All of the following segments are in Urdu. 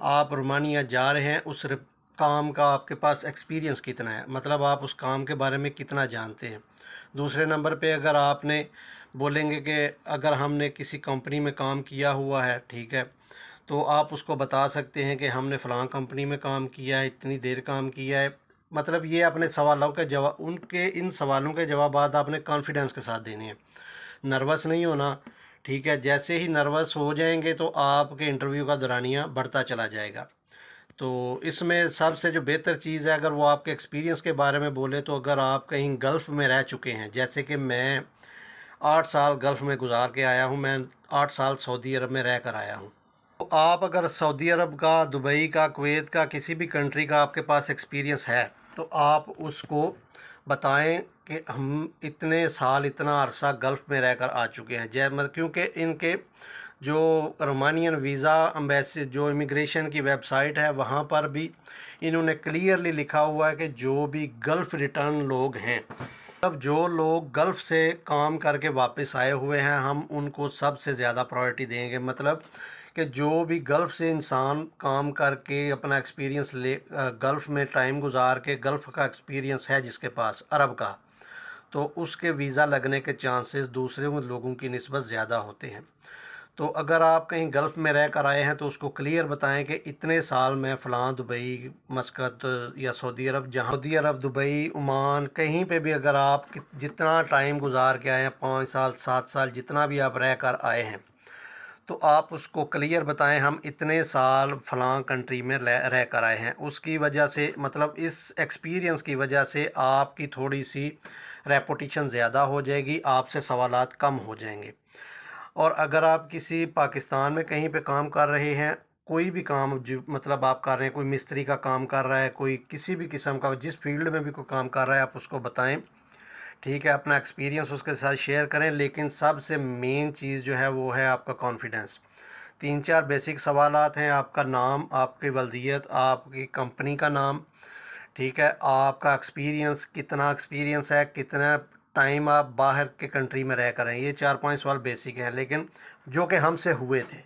آپ رومانیہ جا رہے ہیں، اس کام کا آپ کے پاس ایکسپیرینس کتنا ہے، مطلب آپ اس کام کے بارے میں کتنا جانتے ہیں۔ دوسرے نمبر پہ اگر آپ نے بولیں گے کہ اگر ہم نے کسی کمپنی میں کام کیا ہوا ہے، ٹھیک ہے، تو آپ اس کو بتا سکتے ہیں کہ ہم نے فلاں کمپنی میں کام کیا ہے، اتنی دیر کام کیا ہے۔ مطلب یہ اپنے سوالوں کے جواب، ان سوالوں کے جوابات آپ نے کانفیڈنس کے ساتھ دینے ہیں، نروس نہیں ہونا، ٹھیک ہے۔ جیسے ہی نروس ہو جائیں گے تو آپ کے انٹرویو کا دورانیہ بڑھتا چلا جائے گا۔ تو اس میں سب سے جو بہتر چیز ہے، اگر وہ آپ کے ایکسپیرینس کے بارے میں بولے، تو اگر آپ کہیں گلف میں رہ چکے ہیں، جیسے کہ میں 8 سال گلف میں گزار کے آیا ہوں، میں 8 سال سعودی عرب میں رہ کر آیا ہوں، تو آپ اگر سعودی عرب کا، دبئی کا، کویت کا، کسی بھی کنٹری کا آپ کے پاس ایکسپیرینس ہے، تو آپ اس کو بتائیں کہ ہم اتنے سال، اتنا عرصہ گلف میں رہ کر آ چکے ہیں، کیونکہ ان کے جو رومانین ویزا امبیسی، جو امیگریشن کی ویب سائٹ ہے، وہاں پر بھی انہوں نے کلیئرلی لکھا ہوا ہے کہ جو بھی گلف ریٹرن لوگ ہیں، اب جو لوگ گلف سے کام کر کے واپس آئے ہوئے ہیں، ہم ان کو سب سے زیادہ پرائورٹی دیں گے۔ مطلب کہ جو بھی گلف سے انسان کام کر کے اپنا ایکسپیرینس لے، گلف میں ٹائم گزار کے گلف کا ایکسپیرینس ہے جس کے پاس عرب کا، تو اس کے ویزا لگنے کے چانسز دوسرے لوگوں کی نسبت زیادہ ہوتے ہیں۔ تو اگر آپ کہیں گلف میں رہ کر آئے ہیں تو اس کو کلیئر بتائیں کہ اتنے سال میں فلاں دبئی، مسقط یا سعودی عرب، جہاں سعودی عرب، دبئی، عمان، کہیں پہ بھی اگر آپ جتنا ٹائم گزار کے آئے ہیں، 5 سال، 7 سال، جتنا بھی آپ رہ کر آئے ہیں، تو آپ اس کو کلیئر بتائیں ہم اتنے سال فلاں کنٹری میں رہ کر آئے ہیں۔ اس کی وجہ سے، مطلب اس ایکسپیرینس کی وجہ سے آپ کی تھوڑی سی ریپوٹیشن زیادہ ہو جائے گی، آپ سے سوالات کم ہو جائیں گے۔ اور اگر آپ کسی پاکستان میں کہیں پہ کام کر رہے ہیں، کوئی بھی کام مطلب آپ کر رہے ہیں، کوئی مستری کا کام کر رہا ہے، کوئی کسی بھی قسم کا، جس فیلڈ میں بھی کوئی کام کر رہا ہے، آپ اس کو بتائیں، ٹھیک ہے، اپنا ایکسپیرینس اس کے ساتھ شیئر کریں، لیکن سب سے مین چیز جو ہے وہ ہے آپ کا کانفیڈنس۔ 3-4 بیسک سوالات ہیں: آپ کا نام، آپ کی ولدیت، آپ کی کمپنی کا نام، ٹھیک ہے، آپ کا ایکسپیرینس، کتنا ایکسپیرینس ہے، کتنا ٹائم آپ باہر کے کنٹری میں رہ کر ہیں۔ یہ 4-5 سوال بیسک ہیں، لیکن جو کہ ہم سے ہوئے تھے۔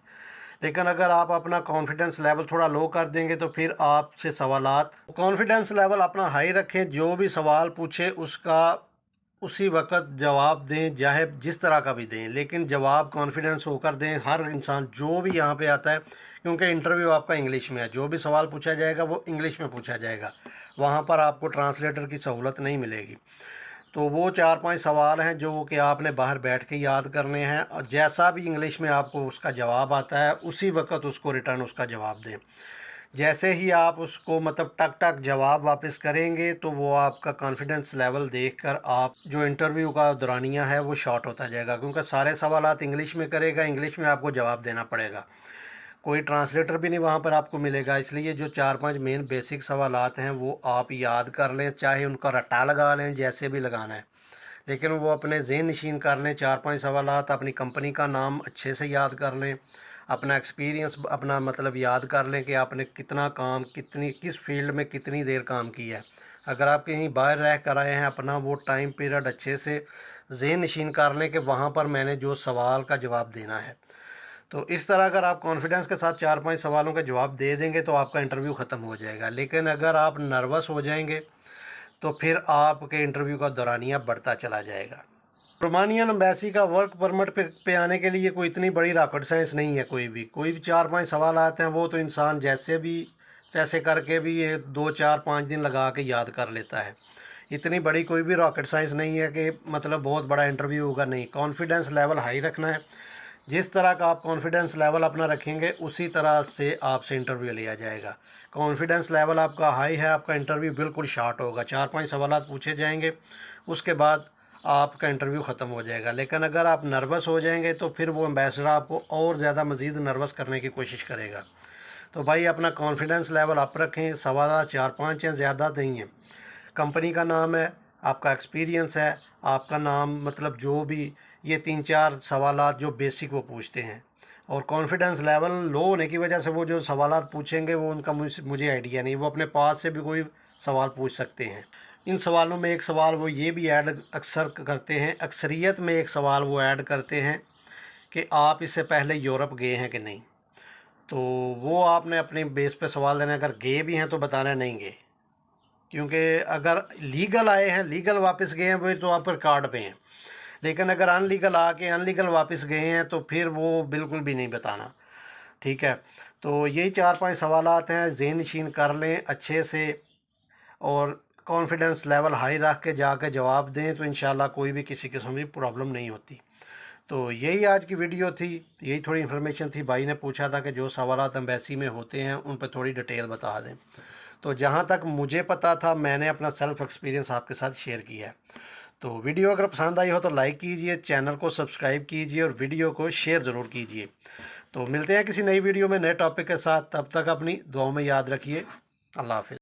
لیکن اگر آپ اپنا کانفیڈنس لیول تھوڑا لو کر دیں گے تو پھر آپ سے سوالات، کانفیڈنس لیول اپنا ہائی رکھیں، جو بھی سوال پوچھے اس کا اسی وقت جواب دیں، چاہے جس طرح کا بھی دیں، لیکن جواب کانفیڈنس ہو کر دیں۔ ہر انسان جو بھی یہاں پہ آتا ہے، کیونکہ انٹرویو آپ کا انگلش میں ہے، جو بھی سوال پوچھا جائے گا وہ انگلش میں پوچھا جائے گا، وہاں پر آپ کو ٹرانسلیٹر کی سہولت نہیں ملے گی۔ تو وہ 4-5 سوال ہیں جو کہ آپ نے باہر بیٹھ کے یاد کرنے ہیں، اور جیسا بھی انگلش میں آپ کو اس کا جواب آتا ہے، اسی وقت اس کو ریٹرن اس کا جواب دیں۔ جیسے ہی آپ اس کو مطلب ٹک ٹک جواب واپس کریں گے تو وہ آپ کا کانفیڈنس لیول دیکھ کر آپ جو انٹرویو کا دورانیہ ہے وہ شارٹ ہوتا جائے گا، کیونکہ سارے سوالات انگلش میں کرے گا، انگلش میں آپ کو جواب دینا پڑے گا، کوئی ٹرانسلیٹر بھی نہیں وہاں پر آپ کو ملے گا۔ اس لیے جو 4-5 مین بیسک سوالات ہیں وہ آپ یاد کر لیں، چاہے ان کا رٹا لگا لیں، جیسے بھی لگانا ہے، لیکن وہ اپنے ذہن نشین کر لیں۔ 4-5 سوالات، اپنی کمپنی کا نام اچھے سے یاد کر لیں، اپنا ایکسپیرینس، اپنا مطلب یاد کر لیں کہ آپ نے کتنا کام، کس فیلڈ میں کتنی دیر کام کیا ہے۔ اگر آپ کہیں باہر رہ کر آئے ہیں، اپنا وہ ٹائم پیریڈ اچھے سے ذہن نشین کر لیں کہ وہاں پر میں نے جو سوال کا جواب دینا ہے۔ تو اس طرح اگر آپ کانفیڈنس کے ساتھ 4-5 سوالوں کا جواب دے دیں گے تو آپ کا انٹرویو ختم ہو جائے گا، لیکن اگر آپ نروس ہو جائیں گے تو پھر آپ کے انٹرویو کا دورانیہ بڑھتا چلا جائے گا۔ رومانین امبیسی کا ورک پرمٹ پہ آنے کے لیے کوئی اتنی بڑی راکٹ سائنس نہیں ہے، کوئی بھی 4-5 سوالات ہیں، وہ تو انسان جیسے بھی تیسے کر کے بھی یہ 2-4-5 دن لگا کے یاد کر لیتا ہے۔ اتنی بڑی کوئی بھی راکٹ سائنس نہیں ہے کہ مطلب بہت بڑا انٹرویو ہوگا، نہیں، کانفیڈنس لیول ہائی رکھنا ہے۔ جس طرح کا آپ کانفیڈنس لیول اپنا رکھیں گے اسی طرح سے آپ سے انٹرویو لیا جائے گا۔ کانفیڈنس لیول آپ کا ہائی ہے، آپ کا انٹرویو بالکل شارٹ ہوگا، 4-5 سوالات پوچھے جائیں گے، اس کے بعد آپ کا انٹرویو ختم ہو جائے گا۔ لیکن اگر آپ نروس ہو جائیں گے تو پھر وہ امبیسڈر آپ کو اور زیادہ مزید نروس کرنے کی کوشش کرے گا۔ تو بھائی اپنا کانفیڈنس لیول اپ رکھیں، سوالات 4-5 ہیں، زیادہ نہیں ہیں۔ کمپنی کا نام ہے، آپ کا ایکسپیرینس ہے، آپ کا نام، مطلب جو بھی یہ 3-4 سوالات جو بیسک وہ پوچھتے ہیں، اور کانفیڈنس لیول لو ہونے کی وجہ سے وہ جو سوالات پوچھیں گے وہ ان کا مجھے آئیڈیا نہیں، وہ اپنے پاس سے بھی کوئی سوال پوچھ سکتے ہیں۔ ان سوالوں میں ایک سوال وہ یہ بھی ایڈ اکثر کرتے ہیں، اکثریت میں ایک سوال وہ ایڈ کرتے ہیں کہ آپ اس سے پہلے یورپ گئے ہیں کہ نہیں۔ تو وہ آپ نے اپنی بیس پہ سوال دینا، اگر گئے بھی ہیں تو بتانا نہیں گئے، کیونکہ اگر لیگل آئے ہیں، لیگل واپس گئے ہیں، وہ تو آپ پر کارڈ پہ ہیں، لیکن اگر ان لیگل آ کے ان لیگل واپس گئے ہیں تو پھر وہ بالکل بھی نہیں بتانا، ٹھیک ہے؟ تو یہی 4-5 سوالات ہیں، ذہن نشین کر لیں اچھے سے، اور کانفیڈنس لیول ہائی رکھ کے جا کے جواب دیں، تو انشاءاللہ کوئی بھی کسی قسم کی پرابلم نہیں ہوتی۔ تو یہی آج کی ویڈیو تھی، یہی تھوڑی انفارمیشن تھی۔ بھائی نے پوچھا تھا کہ جو سوالات ایمبیسی میں ہوتے ہیں ان پہ تھوڑی ڈیٹیل بتا دیں، تو جہاں تک مجھے پتا تھا میں نے اپنا سیلف ایکسپیرینس آپ کے ساتھ شیئر کیا ہے۔ تو ویڈیو اگر پسند آئی ہو تو لائک کیجئے، چینل کو سبسکرائب کیجئے اور ویڈیو کو شیئر ضرور کیجئے۔ تو ملتے ہیں کسی نئی ویڈیو میں نئے ٹاپک کے ساتھ، تب تک اپنی دعاؤں میں یاد رکھیے۔ اللہ حافظ۔